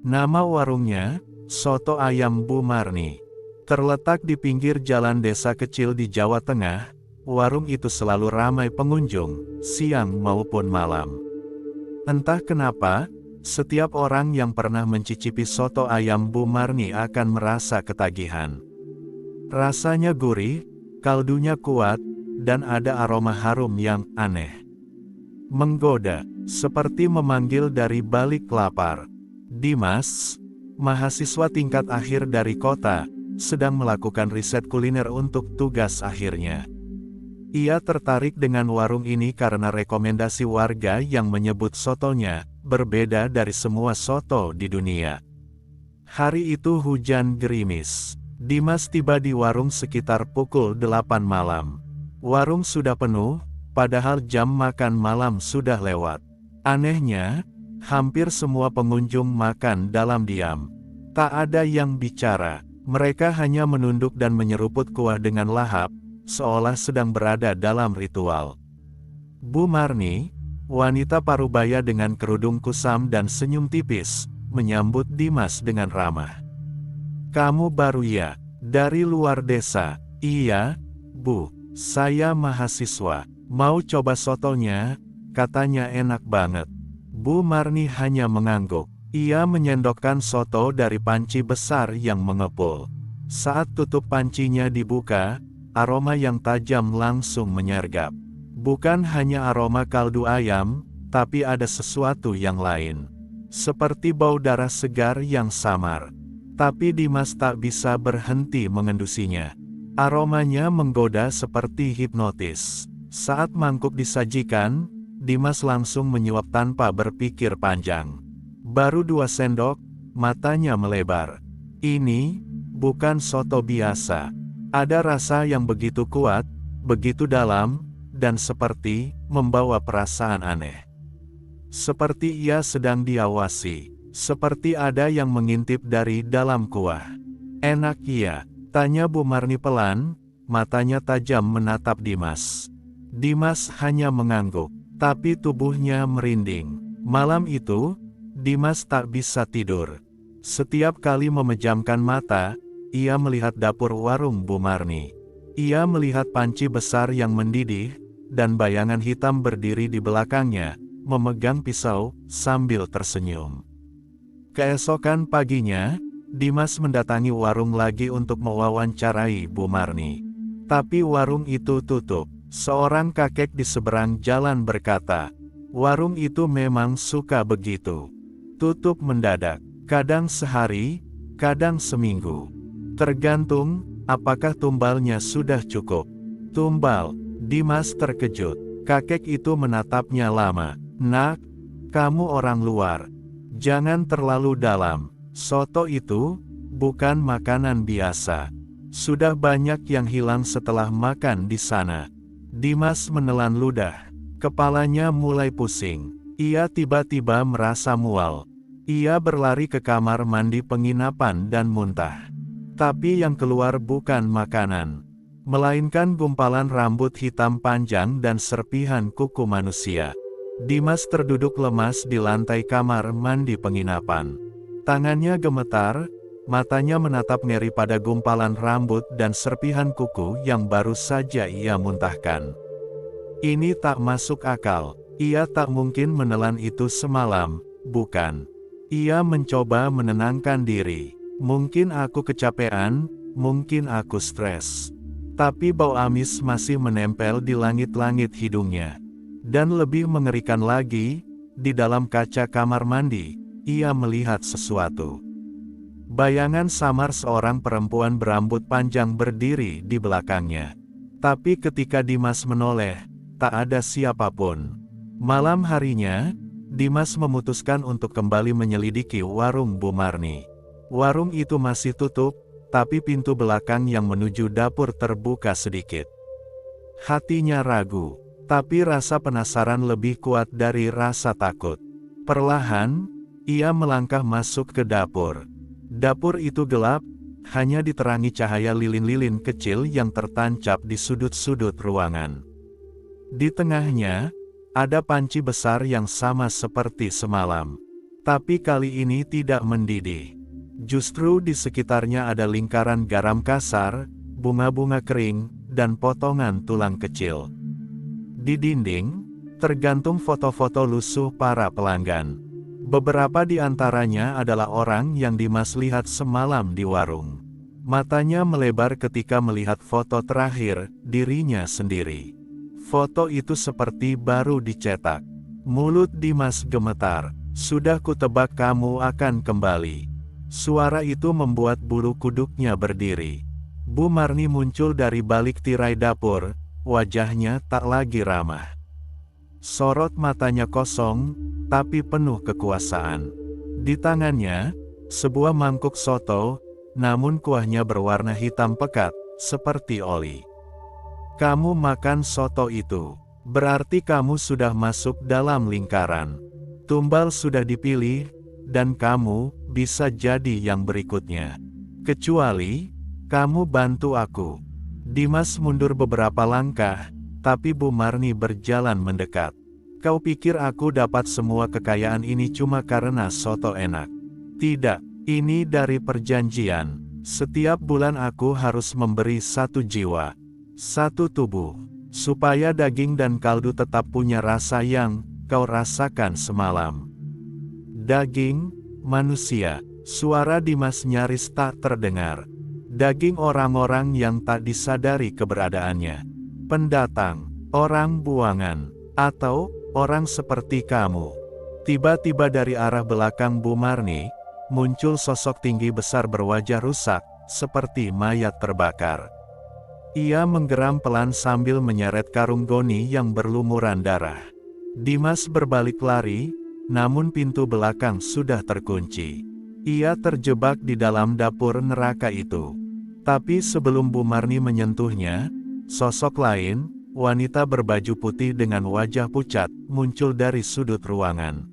Nama warungnya, Soto Ayam Bu Marni. Terletak di pinggir jalan desa kecil di Jawa Tengah, warung itu selalu ramai pengunjung, siang maupun malam. Entah kenapa, setiap orang yang pernah mencicipi soto ayam Bu Marni akan merasa ketagihan. Rasanya gurih, kaldunya kuat, dan ada aroma harum yang aneh. Menggoda, seperti memanggil dari balik lapar. Dimas, mahasiswa tingkat akhir dari kota, sedang melakukan riset kuliner untuk tugas akhirnya. Ia tertarik dengan warung ini karena rekomendasi warga yang menyebut sotonya berbeda dari semua soto di dunia. Hari itu hujan gerimis. Dimas tiba di warung sekitar pukul 8 malam. Warung sudah penuh, padahal jam makan malam sudah lewat. Anehnya, hampir semua pengunjung makan dalam diam. Tak ada yang bicara, mereka hanya menunduk dan menyeruput kuah dengan lahap, seolah sedang berada dalam ritual. Bu Marni, wanita parubaya dengan kerudung kusam dan senyum tipis, menyambut Dimas dengan ramah. "Kamu baru ya, dari luar desa?" "Iya, Bu, saya mahasiswa, mau coba sotonya, katanya enak banget." Bu Marni hanya mengangguk. Ia menyendokkan soto dari panci besar yang mengepul. Saat tutup pancinya dibuka, aroma yang tajam langsung menyergap. Bukan hanya aroma kaldu ayam, tapi ada sesuatu yang lain. Seperti bau darah segar yang samar. Tapi Dimas tak bisa berhenti mengendusinya. Aromanya menggoda seperti hipnotis. Saat mangkuk disajikan, Dimas langsung menyuap tanpa berpikir panjang. Baru 2 sendok, matanya melebar. Ini bukan soto biasa. Ada rasa yang begitu kuat, begitu dalam, dan seperti membawa perasaan aneh. Seperti ia sedang diawasi, seperti ada yang mengintip dari dalam kuah. "Enak ya?" tanya Bu Marni pelan, matanya tajam menatap Dimas. Dimas hanya mengangguk, tapi tubuhnya merinding. Malam itu, Dimas tak bisa tidur. Setiap kali memejamkan mata, ia melihat dapur warung Bu Marni. Ia melihat panci besar yang mendidih, dan bayangan hitam berdiri di belakangnya, memegang pisau, sambil tersenyum. Keesokan paginya, Dimas mendatangi warung lagi untuk mewawancarai Bu Marni. Tapi warung itu tutup. Seorang kakek di seberang jalan berkata, "Warung itu memang suka begitu. Tutup mendadak, kadang sehari, kadang seminggu. Tergantung, apakah tumbalnya sudah cukup." "Tumbal?" Dimas terkejut. Kakek itu menatapnya lama. "Nak, kamu orang luar. Jangan terlalu dalam. Soto itu bukan makanan biasa. Sudah banyak yang hilang setelah makan di sana." Dimas menelan ludah. Kepalanya mulai pusing. Ia tiba-tiba merasa mual. Ia berlari ke kamar mandi penginapan dan muntah. Tapi yang keluar bukan makanan, melainkan gumpalan rambut hitam panjang dan serpihan kuku manusia. Dimas terduduk lemas di lantai kamar mandi penginapan. Tangannya gemetar, matanya menatap ngeri pada gumpalan rambut dan serpihan kuku yang baru saja ia muntahkan. Ini tak masuk akal. Ia tak mungkin menelan itu semalam, bukan? Ia mencoba menenangkan diri. Mungkin aku kecapean, mungkin aku stres. Tapi bau amis masih menempel di langit-langit hidungnya. Dan lebih mengerikan lagi, di dalam kaca kamar mandi, ia melihat sesuatu. Bayangan samar seorang perempuan berambut panjang berdiri di belakangnya. Tapi ketika Dimas menoleh, tak ada siapapun. Malam harinya, Dimas memutuskan untuk kembali menyelidiki warung Bu Marni. Warung itu masih tutup, tapi pintu belakang yang menuju dapur terbuka sedikit. Hatinya ragu, tapi rasa penasaran lebih kuat dari rasa takut. Perlahan, ia melangkah masuk ke dapur. Dapur itu gelap, hanya diterangi cahaya lilin-lilin kecil yang tertancap di sudut-sudut ruangan. Di tengahnya, ada panci besar yang sama seperti semalam. Tapi kali ini tidak mendidih. Justru di sekitarnya ada lingkaran garam kasar, bunga-bunga kering, dan potongan tulang kecil. Di dinding, tergantung foto-foto lusuh para pelanggan. Beberapa di antaranya adalah orang yang Dimas lihat semalam di warung. Matanya melebar ketika melihat foto terakhir dirinya sendiri. Foto itu seperti baru dicetak. Mulut Dimas gemetar. "Sudah kutebak kamu akan kembali." Suara itu membuat bulu kuduknya berdiri. Bu Marni muncul dari balik tirai dapur, wajahnya tak lagi ramah. Sorot matanya kosong, tapi penuh kekuasaan. Di tangannya, sebuah mangkuk soto, namun kuahnya berwarna hitam pekat, seperti oli. "Kamu makan soto itu, berarti kamu sudah masuk dalam lingkaran. Tumbal sudah dipilih, dan kamu bisa jadi yang berikutnya. Kecuali, kamu bantu aku." Dimas mundur beberapa langkah, tapi Bu Marni berjalan mendekat. "Kau pikir aku dapat semua kekayaan ini cuma karena soto enak? Tidak, ini dari perjanjian. Setiap bulan aku harus memberi 1 jiwa, 1 tubuh, supaya daging dan kaldu tetap punya rasa yang kau rasakan semalam." Daging manusia. Suara Dimas nyaris tak terdengar. Daging orang-orang yang tak disadari keberadaannya. Pendatang, orang buangan, atau orang seperti kamu. Tiba-tiba dari arah belakang Bu Marni, muncul sosok tinggi besar berwajah rusak, seperti mayat terbakar. Ia menggeram pelan sambil menyeret karung goni yang berlumuran darah. Dimas berbalik lari, namun pintu belakang sudah terkunci. Ia terjebak di dalam dapur neraka itu. Tapi sebelum Bu Marni menyentuhnya, sosok lain, wanita berbaju putih dengan wajah pucat, muncul dari sudut ruangan.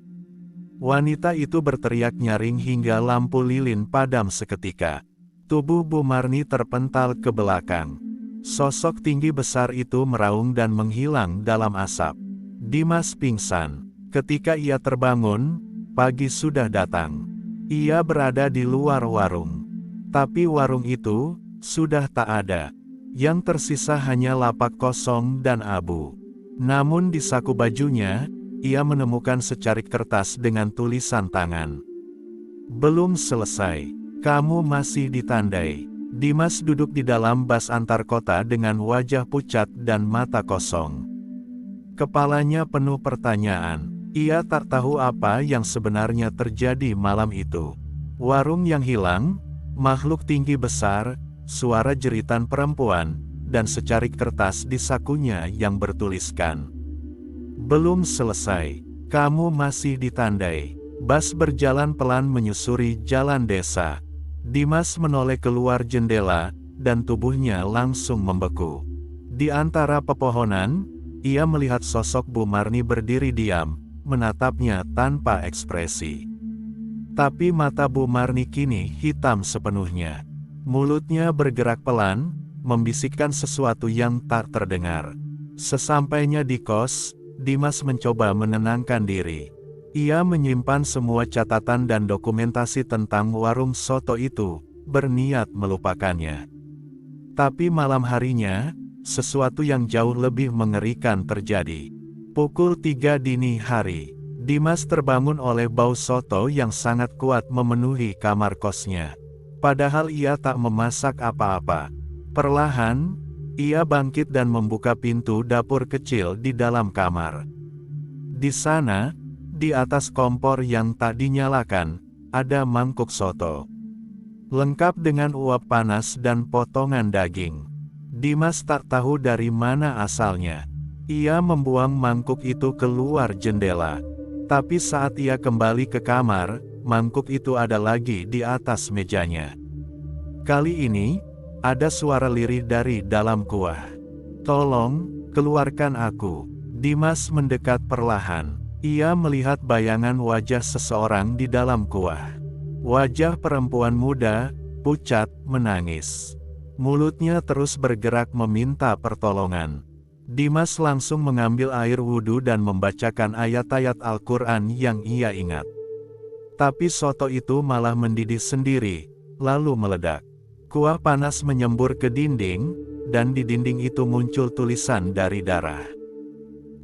Wanita itu berteriak nyaring hingga lampu lilin padam seketika. Tubuh Bu Marni terpental ke belakang. Sosok tinggi besar itu meraung dan menghilang dalam asap. Dimas pingsan. Ketika ia terbangun, pagi sudah datang. Ia berada di luar warung. Tapi warung itu sudah tak ada. Yang tersisa hanya lapak kosong dan abu. Namun di saku bajunya, ia menemukan secarik kertas dengan tulisan tangan. "Belum selesai. Kamu masih ditandai." Dimas duduk di dalam bas antar kota dengan wajah pucat dan mata kosong. Kepalanya penuh pertanyaan. Ia tak tahu apa yang sebenarnya terjadi malam itu. Warung yang hilang, makhluk tinggi besar, suara jeritan perempuan, dan secarik kertas di sakunya yang bertuliskan, "Belum selesai. Kamu masih ditandai." Bas berjalan pelan menyusuri jalan desa. Dimas menoleh keluar jendela, dan tubuhnya langsung membeku. Di antara pepohonan, ia melihat sosok Bu Marni berdiri diam, menatapnya tanpa ekspresi. Tapi mata Bu Marni kini hitam sepenuhnya. Mulutnya bergerak pelan, membisikkan sesuatu yang tak terdengar. Sesampainya di kos, Dimas mencoba menenangkan diri. Ia menyimpan semua catatan dan dokumentasi tentang warung soto itu, berniat melupakannya. Tapi malam harinya, sesuatu yang jauh lebih mengerikan terjadi. Pukul 3 dini hari, Dimas terbangun oleh bau soto yang sangat kuat memenuhi kamar kosnya. Padahal ia tak memasak apa-apa. Perlahan, ia bangkit dan membuka pintu dapur kecil di dalam kamar. Di sana, di atas kompor yang tak dinyalakan, ada mangkuk soto. Lengkap dengan uap panas dan potongan daging. Dimas tak tahu dari mana asalnya. Ia membuang mangkuk itu keluar jendela. Tapi saat ia kembali ke kamar, mangkuk itu ada lagi di atas mejanya. Kali ini, ada suara lirih dari dalam kuah. "Tolong, keluarkan aku." Dimas mendekat perlahan. Ia melihat bayangan wajah seseorang di dalam kuah. Wajah perempuan muda, pucat, menangis. Mulutnya terus bergerak meminta pertolongan. Dimas langsung mengambil air wudhu dan membacakan ayat-ayat Al-Quran yang ia ingat. Tapi soto itu malah mendidih sendiri, lalu meledak. Kuah panas menyembur ke dinding, dan di dinding itu muncul tulisan dari darah.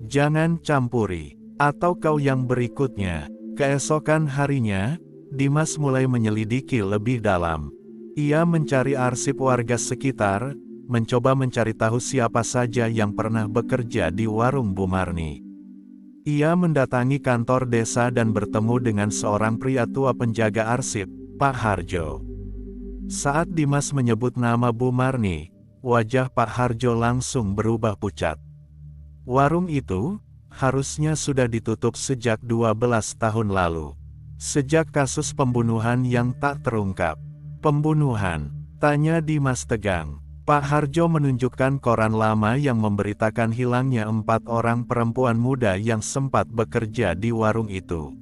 "Jangan campuri," atau kau yang berikutnya. Keesokan harinya, Dimas mulai menyelidiki lebih dalam. Ia mencari arsip warga sekitar, mencoba mencari tahu siapa saja yang pernah bekerja di warung Bu Marni. Ia mendatangi kantor desa dan bertemu dengan seorang pria tua penjaga arsip, Pak Harjo. Saat Dimas menyebut nama Bu Marni, wajah Pak Harjo langsung berubah pucat. Warung itu harusnya sudah ditutup sejak 12 tahun lalu. Sejak kasus pembunuhan yang tak terungkap. "Pembunuhan?" tanya Dimas tegang. Pak Harjo menunjukkan koran lama yang memberitakan hilangnya 4 orang perempuan muda yang sempat bekerja di warung itu.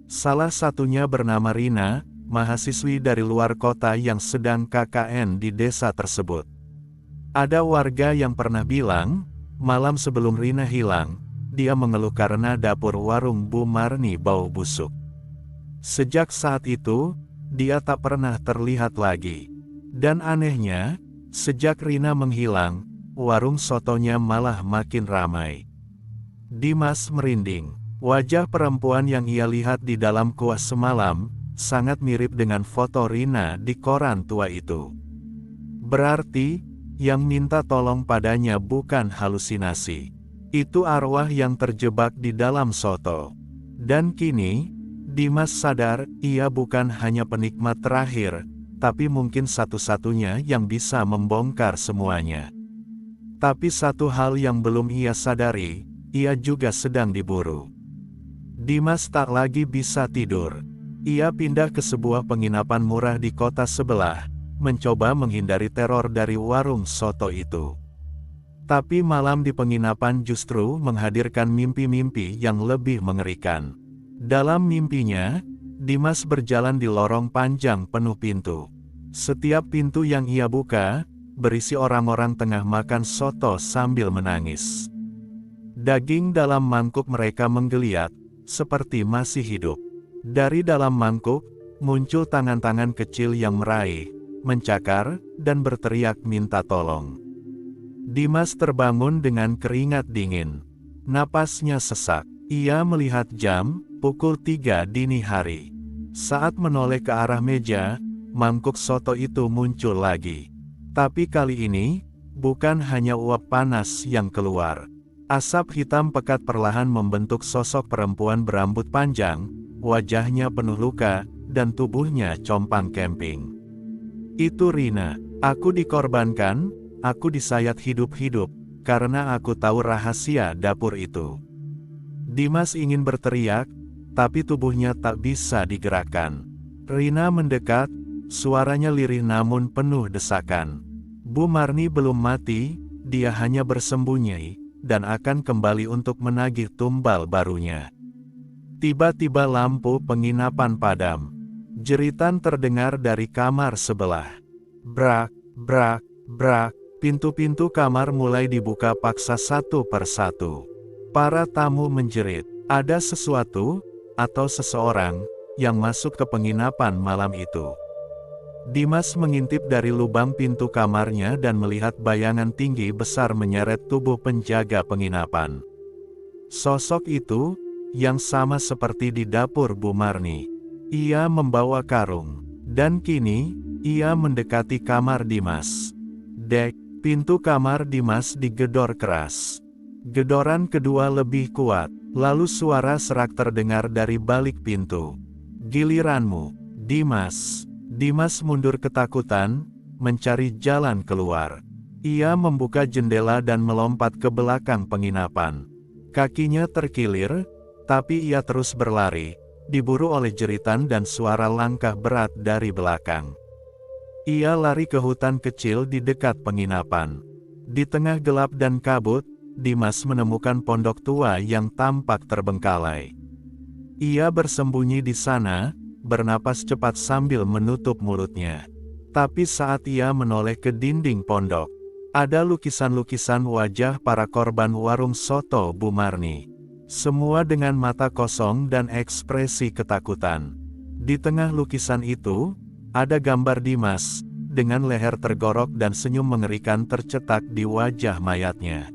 Salah satunya bernama Rina, mahasiswi dari luar kota yang sedang KKN di desa tersebut. Ada warga yang pernah bilang, malam sebelum Rina hilang, dia mengeluh karena dapur warung Bu Marni bau busuk. Sejak saat itu, dia tak pernah terlihat lagi. Dan anehnya, sejak Rina menghilang, warung sotonya malah makin ramai. Dimas merinding. Wajah perempuan yang ia lihat di dalam kuah semalam, sangat mirip dengan foto Rina di koran tua itu. Berarti, yang minta tolong padanya bukan halusinasi. Itu arwah yang terjebak di dalam soto. Dan kini, Dimas sadar, ia bukan hanya penikmat terakhir, tapi mungkin satu-satunya yang bisa membongkar semuanya. Tapi satu hal yang belum ia sadari, ia juga sedang diburu. Dimas tak lagi bisa tidur. Ia pindah ke sebuah penginapan murah di kota sebelah, mencoba menghindari teror dari warung soto itu. Tapi malam di penginapan justru menghadirkan mimpi-mimpi yang lebih mengerikan. Dalam mimpinya, Dimas berjalan di lorong panjang penuh pintu. Setiap pintu yang ia buka, berisi orang-orang tengah makan soto sambil menangis. Daging dalam mangkuk mereka menggeliat, seperti masih hidup. Dari dalam mangkuk, muncul tangan-tangan kecil yang meraih, mencakar, dan berteriak minta tolong. Dimas terbangun dengan keringat dingin. Napasnya sesak. Ia melihat jam, pukul 3 dini hari. Saat menoleh ke arah meja, mangkuk soto itu muncul lagi. Tapi kali ini, bukan hanya uap panas yang keluar. Asap hitam pekat perlahan membentuk sosok perempuan berambut panjang, wajahnya penuh luka, dan tubuhnya compang camping. "Itu Rina. Aku dikorbankan, aku disayat hidup-hidup, karena aku tahu rahasia dapur itu." Dimas ingin berteriak, tapi tubuhnya tak bisa digerakkan. Rina mendekat, suaranya lirih namun penuh desakan. Bu Marni belum mati, dia hanya bersembunyi, dan akan kembali untuk menagih tumbal barunya. Tiba-tiba lampu penginapan padam. Jeritan terdengar dari kamar sebelah. Brak, brak, brak, pintu-pintu kamar mulai dibuka paksa satu persatu. Para tamu menjerit, ada sesuatu, atau seseorang, yang masuk ke penginapan malam itu. Dimas mengintip dari lubang pintu kamarnya dan melihat bayangan tinggi besar menyeret tubuh penjaga penginapan. Sosok itu, yang sama seperti di dapur Bu Marni. Ia membawa karung, dan kini, ia mendekati kamar Dimas. Dek, pintu kamar Dimas digedor keras. Gedoran kedua lebih kuat, lalu suara serak terdengar dari balik pintu. "Giliranmu, Dimas." Dimas mundur ketakutan, mencari jalan keluar. Ia membuka jendela dan melompat ke belakang penginapan. Kakinya terkilir, tapi ia terus berlari, diburu oleh jeritan dan suara langkah berat dari belakang. Ia lari ke hutan kecil di dekat penginapan. Di tengah gelap dan kabut, Dimas menemukan pondok tua yang tampak terbengkalai. Ia bersembunyi di sana, bernapas cepat sambil menutup mulutnya. Tapi saat ia menoleh ke dinding pondok, ada lukisan-lukisan wajah para korban warung soto Bu Marni. Semua dengan mata kosong dan ekspresi ketakutan. Di tengah lukisan itu, ada gambar Dimas, dengan leher tergorok dan senyum mengerikan tercetak di wajah mayatnya.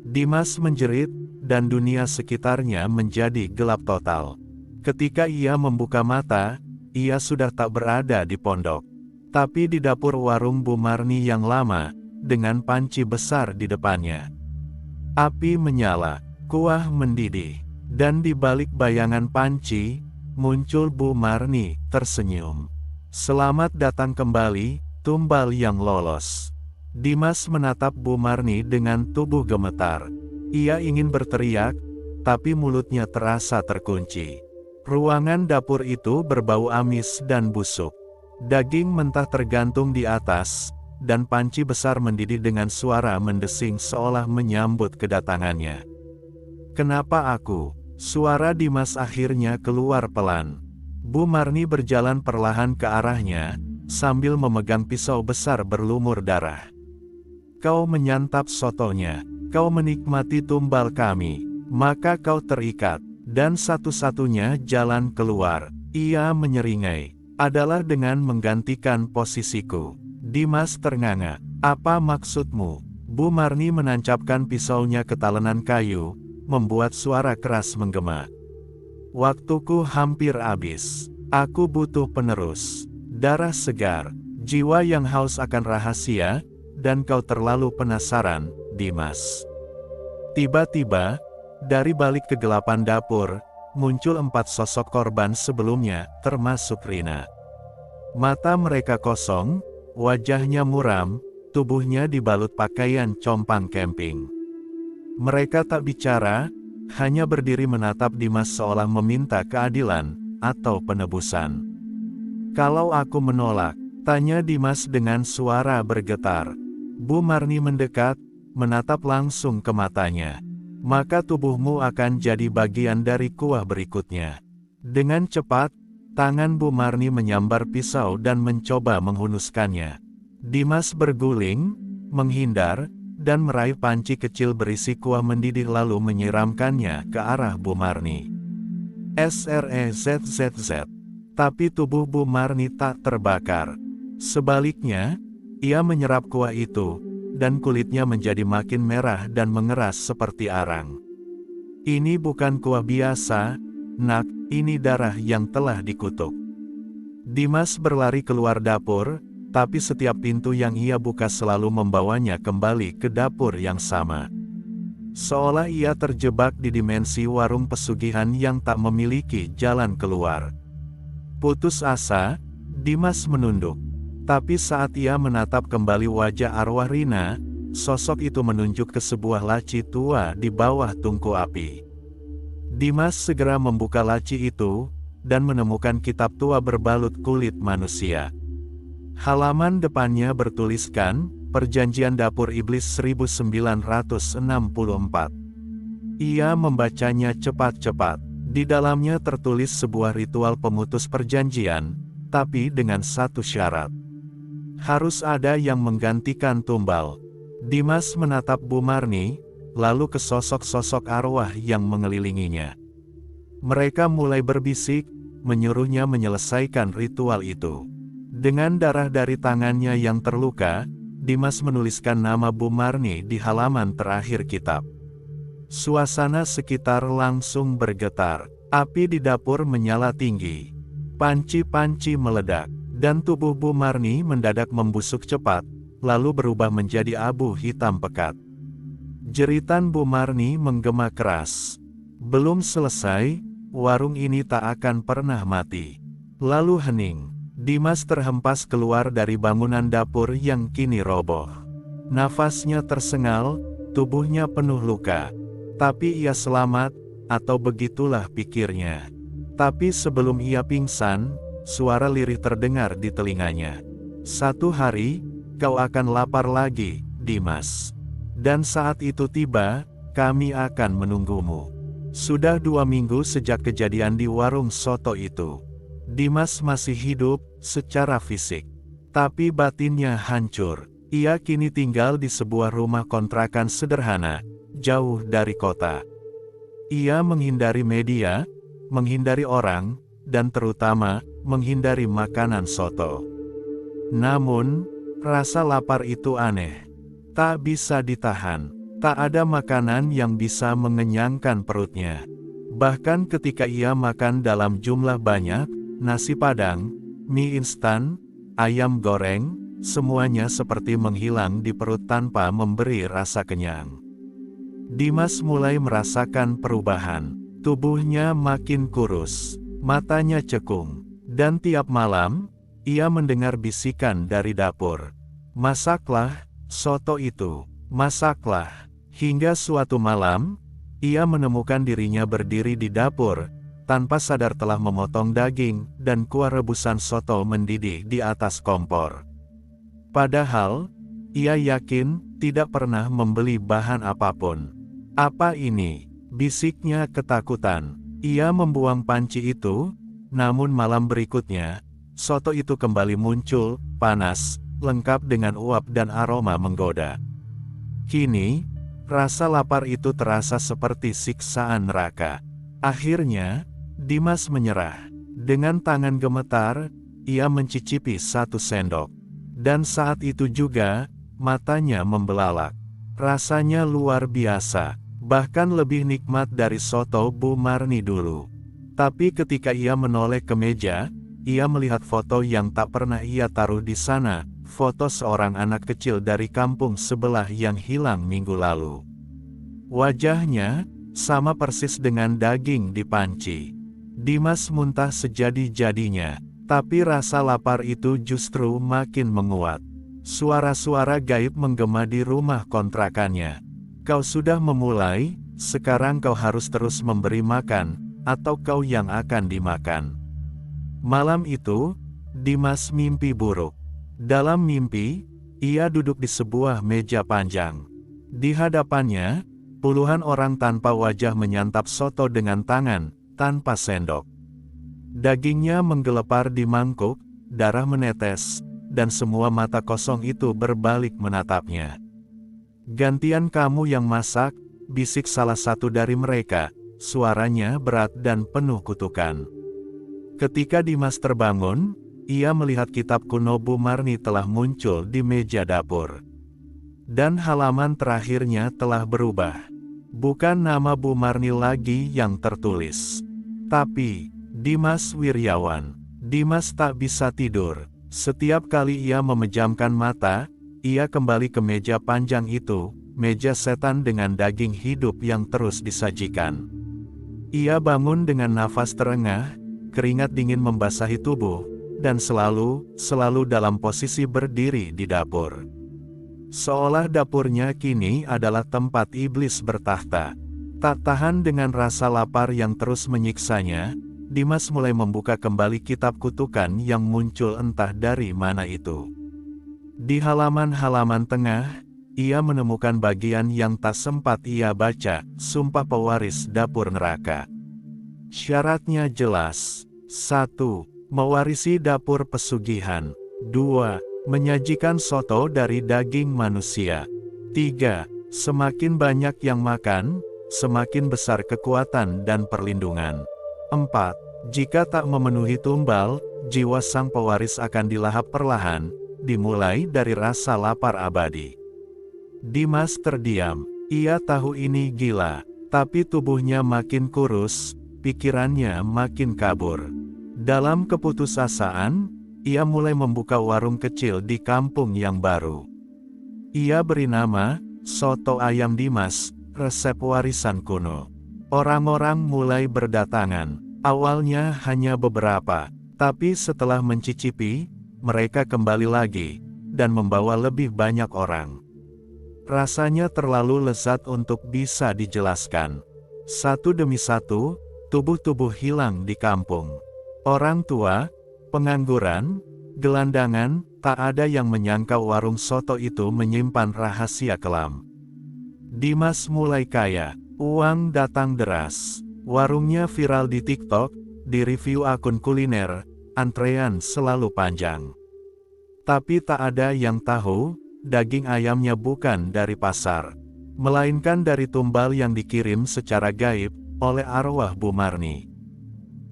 Dimas menjerit, dan dunia sekitarnya menjadi gelap total. Ketika ia membuka mata, ia sudah tak berada di pondok, tapi di dapur warung Bu Marni yang lama, dengan panci besar di depannya. Api menyala, kuah mendidih, dan di balik bayangan panci, muncul Bu Marni, tersenyum. "Selamat datang kembali, tumbal yang lolos." Dimas menatap Bu Marni dengan tubuh gemetar. Ia ingin berteriak, tapi mulutnya terasa terkunci. Ruangan dapur itu berbau amis dan busuk. Daging mentah tergantung di atas, dan panci besar mendidih dengan suara mendesing seolah menyambut kedatangannya. "Kenapa aku?" Suara Dimas akhirnya keluar pelan. Bu Marni berjalan perlahan ke arahnya, sambil memegang pisau besar berlumur darah. "Kau menyantap sotonya, kau menikmati tumbal kami, maka kau terikat, dan satu-satunya jalan keluar," ia menyeringai, "adalah dengan menggantikan posisiku." Dimas ternganga. "Apa maksudmu?" Bu Marni menancapkan pisaunya ke talenan kayu, membuat suara keras menggema. "Waktuku hampir habis. Aku butuh penerus. Darah segar, jiwa yang haus akan rahasia, dan kau terlalu penasaran, Dimas." Tiba-tiba, dari balik kegelapan dapur, muncul 4 sosok korban sebelumnya, termasuk Rina. Mata mereka kosong, wajahnya muram, tubuhnya dibalut pakaian compang camping. Mereka tak bicara, hanya berdiri menatap Dimas seolah meminta keadilan, atau penebusan. "Kalau aku menolak?" tanya Dimas dengan suara bergetar. Bu Marni mendekat, menatap langsung ke matanya. "Maka tubuhmu akan jadi bagian dari kuah berikutnya." Dengan cepat, tangan Bu Marni menyambar pisau dan mencoba menghunuskannya. Dimas berguling, menghindar, dan meraih panci kecil berisi kuah mendidih lalu menyiramkannya ke arah Bu Marni. "SREZZZ." Tapi tubuh Bu Marni tak terbakar. Sebaliknya, ia menyerap kuah itu, dan kulitnya menjadi makin merah dan mengeras seperti arang. "Ini bukan kuah biasa, Nak, ini darah yang telah dikutuk." Dimas berlari keluar dapur, tapi setiap pintu yang ia buka selalu membawanya kembali ke dapur yang sama. Seolah ia terjebak di dimensi warung pesugihan yang tak memiliki jalan keluar. Putus asa, Dimas menunduk. Tapi saat ia menatap kembali wajah arwah Rina, sosok itu menunjuk ke sebuah laci tua di bawah tungku api. Dimas segera membuka laci itu, dan menemukan kitab tua berbalut kulit manusia. Halaman depannya bertuliskan, "Perjanjian Dapur Iblis 1964. Ia membacanya cepat-cepat. Di dalamnya tertulis sebuah ritual pemutus perjanjian, tapi dengan satu syarat. Harus ada yang menggantikan tumbal. Dimas menatap Bu Marni, lalu ke sosok-sosok arwah yang mengelilinginya. Mereka mulai berbisik, menyuruhnya menyelesaikan ritual itu. Dengan darah dari tangannya yang terluka, Dimas menuliskan nama Bu Marni di halaman terakhir kitab. Suasana sekitar langsung bergetar. Api di dapur menyala tinggi. Panci-panci meledak, dan tubuh Bu Marni mendadak membusuk cepat, lalu berubah menjadi abu hitam pekat. Jeritan Bu Marni menggema keras. "Belum selesai, warung ini tak akan pernah mati." Lalu hening. Dimas terhempas keluar dari bangunan dapur yang kini roboh. Nafasnya tersengal, tubuhnya penuh luka. Tapi ia selamat, atau begitulah pikirnya. Tapi sebelum ia pingsan, suara lirih terdengar di telinganya. "Satu hari, kau akan lapar lagi, Dimas. Dan saat itu tiba, kami akan menunggumu." Sudah 2 minggu sejak kejadian di warung soto itu. Dimas masih hidup, secara fisik. Tapi batinnya hancur. Ia kini tinggal di sebuah rumah kontrakan sederhana, jauh dari kota. Ia menghindari media, menghindari orang, dan terutama, menghindari makanan soto. Namun, rasa lapar itu aneh. Tak bisa ditahan. Tak ada makanan yang bisa mengenyangkan perutnya. Bahkan ketika ia makan dalam jumlah banyak, nasi padang, mie instan, ayam goreng, semuanya seperti menghilang di perut tanpa memberi rasa kenyang. Dimas mulai merasakan perubahan. Tubuhnya makin kurus, matanya cekung, dan tiap malam, ia mendengar bisikan dari dapur. "Masaklah, soto itu, masaklah." Hingga suatu malam, ia menemukan dirinya berdiri di dapur, tanpa sadar telah memotong daging, dan kuah rebusan soto mendidih di atas kompor. Padahal, ia yakin tidak pernah membeli bahan apapun. "Apa ini?" bisiknya ketakutan. Ia membuang panci itu, namun malam berikutnya, soto itu kembali muncul, panas, lengkap dengan uap dan aroma menggoda. Kini, rasa lapar itu terasa seperti siksaan neraka. Akhirnya, Dimas menyerah. Dengan tangan gemetar, ia mencicipi satu sendok. Dan saat itu juga, matanya membelalak. Rasanya luar biasa, bahkan lebih nikmat dari soto Bu Marni dulu. Tapi ketika ia menoleh ke meja, ia melihat foto yang tak pernah ia taruh di sana, foto seorang anak kecil dari kampung sebelah yang hilang minggu lalu. Wajahnya sama persis dengan daging di panci. Dimas muntah sejadi-jadinya, tapi rasa lapar itu justru makin menguat. Suara-suara gaib menggema di rumah kontrakannya. "Kau sudah memulai, sekarang kau harus terus memberi makan, atau kau yang akan dimakan." Malam itu, Dimas mimpi buruk. Dalam mimpi, ia duduk di sebuah meja panjang. Di hadapannya, puluhan orang tanpa wajah menyantap soto dengan tangan, tanpa sendok. Dagingnya menggelepar di mangkuk, darah menetes, dan semua mata kosong itu berbalik menatapnya. "Gantian kamu yang masak," bisik salah satu dari mereka, suaranya berat dan penuh kutukan. Ketika Dimas terbangun, ia melihat kitab kuno Bu Marni telah muncul di meja dapur. Dan halaman terakhirnya telah berubah. Bukan nama Bu Marni lagi yang tertulis, tapi Dimas Wiryawan. Dimas tak bisa tidur. Setiap kali ia memejamkan mata, ia kembali ke meja panjang itu, meja setan dengan daging hidup yang terus disajikan. Ia bangun dengan nafas terengah, keringat dingin membasahi tubuh, dan selalu dalam posisi berdiri di dapur. Seolah dapurnya kini adalah tempat iblis bertahta. Tak tahan dengan rasa lapar yang terus menyiksanya, Dimas mulai membuka kembali kitab kutukan yang muncul entah dari mana itu. Di halaman-halaman tengah, ia menemukan bagian yang tak sempat ia baca, sumpah pewaris dapur neraka. Syaratnya jelas. 1. Mewarisi dapur pesugihan. 2. Menyajikan soto dari daging manusia. 3. Semakin banyak yang makan, semakin besar kekuatan dan perlindungan. 4. Jika tak memenuhi tumbal, jiwa sang pewaris akan dilahap perlahan, dimulai dari rasa lapar abadi. Dimas terdiam. Ia tahu ini gila, tapi tubuhnya makin kurus, pikirannya makin kabur. Dalam keputusasaan, ia mulai membuka warung kecil di kampung yang baru. Ia beri nama, Soto Ayam Dimas, resep warisan kuno. Orang-orang mulai berdatangan. Awalnya hanya beberapa, tapi setelah mencicipi, mereka kembali lagi, dan membawa lebih banyak orang. Rasanya terlalu lezat untuk bisa dijelaskan. Satu demi satu, tubuh-tubuh hilang di kampung. Orang tua, pengangguran, gelandangan, tak ada yang menyangka warung soto itu menyimpan rahasia kelam. Dimas mulai kaya, uang datang deras. Warungnya viral di TikTok, di review akun kuliner, antrean selalu panjang. Tapi tak ada yang tahu, daging ayamnya bukan dari pasar, melainkan dari tumbal yang dikirim secara gaib oleh arwah Bu Marni.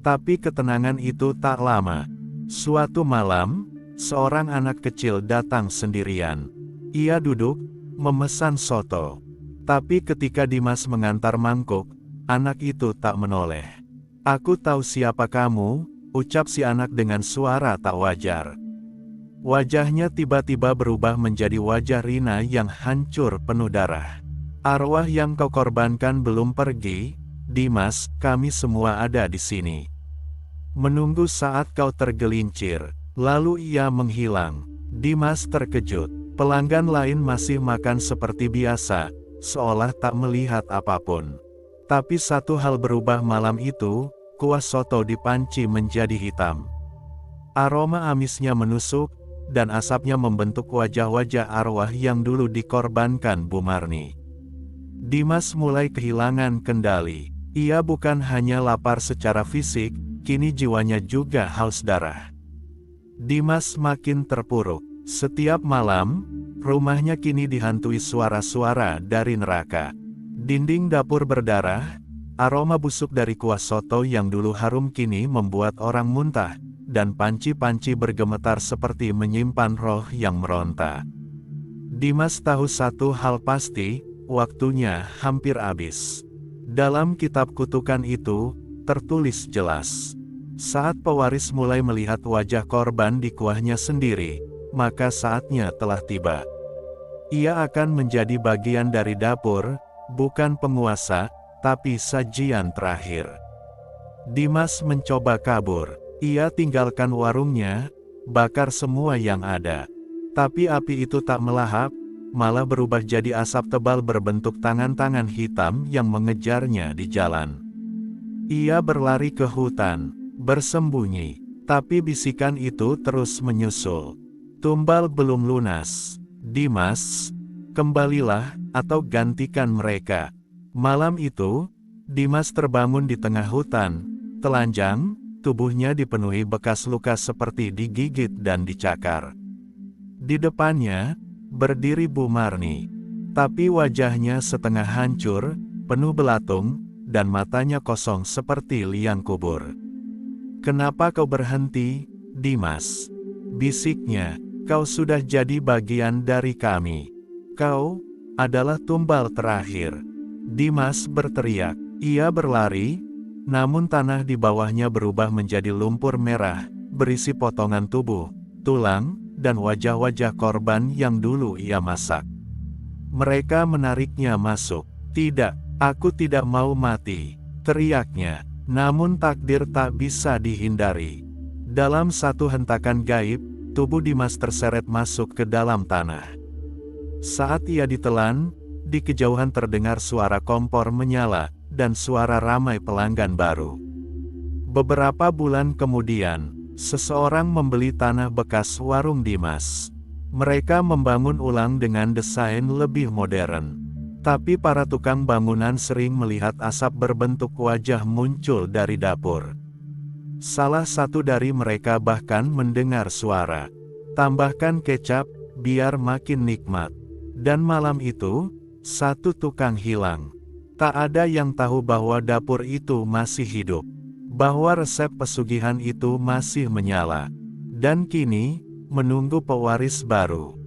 Tapi ketenangan itu tak lama. Suatu malam, seorang anak kecil datang sendirian. Ia duduk, memesan soto. Tapi ketika Dimas mengantar mangkuk, anak itu tak menoleh. "Aku tahu siapa kamu," ucap si anak dengan suara tak wajar. Wajahnya tiba-tiba berubah menjadi wajah Rina yang hancur penuh darah. "Arwah yang kau korbankan belum pergi, Dimas, kami semua ada di sini. Menunggu saat kau tergelincir." Lalu ia menghilang. Dimas terkejut. Pelanggan lain masih makan seperti biasa, seolah tak melihat apapun. Tapi satu hal berubah malam itu, kuah soto di panci menjadi hitam. Aroma amisnya menusuk, dan asapnya membentuk wajah-wajah arwah yang dulu dikorbankan Bu Marni. Dimas mulai kehilangan kendali. Ia bukan hanya lapar secara fisik, kini jiwanya juga haus darah. Dimas makin terpuruk. Setiap malam, rumahnya kini dihantui suara-suara dari neraka. Dinding dapur berdarah, aroma busuk dari kuah soto yang dulu harum kini membuat orang muntah, dan panci-panci bergemetar seperti menyimpan roh yang meronta. Dimas tahu satu hal pasti, waktunya hampir habis. Dalam kitab kutukan itu, tertulis jelas, saat pewaris mulai melihat wajah korban di kuahnya sendiri, maka saatnya telah tiba. Ia akan menjadi bagian dari dapur, bukan penguasa, tapi sajian terakhir. Dimas mencoba kabur. Ia tinggalkan warungnya, bakar semua yang ada. Tapi api itu tak melahap, malah berubah jadi asap tebal berbentuk tangan-tangan hitam yang mengejarnya di jalan. Ia berlari ke hutan, bersembunyi, tapi bisikan itu terus menyusul. "Tumbal belum lunas. Dimas, kembalilah, atau gantikan mereka." Malam itu, Dimas terbangun di tengah hutan, telanjang, tubuhnya dipenuhi bekas luka seperti digigit dan dicakar. Di depannya, berdiri Bu Marni. Tapi wajahnya setengah hancur, penuh belatung, dan matanya kosong seperti liang kubur. "Kenapa kau berhenti, Dimas?" bisiknya. "Kau sudah jadi bagian dari kami. Kau adalah tumbal terakhir." Dimas berteriak. Ia berlari, namun tanah di bawahnya berubah menjadi lumpur merah, berisi potongan tubuh, tulang, dan wajah-wajah korban yang dulu ia masak. Mereka menariknya masuk. "Tidak, aku tidak mau mati," teriaknya. Namun takdir tak bisa dihindari. Dalam satu hentakan gaib, tubuh Dimas terseret masuk ke dalam tanah. Saat ia ditelan, di kejauhan terdengar suara kompor menyala, dan suara ramai pelanggan baru. Beberapa bulan kemudian, seseorang membeli tanah bekas warung Dimas. Mereka membangun ulang dengan desain lebih modern. Tapi para tukang bangunan sering melihat asap berbentuk wajah muncul dari dapur. Salah satu dari mereka bahkan mendengar suara, "Tambahkan kecap, biar makin nikmat." Dan malam itu, satu tukang hilang. Tak ada yang tahu bahwa dapur itu masih hidup, bahwa resep pesugihan itu masih menyala, dan kini menunggu pewaris baru.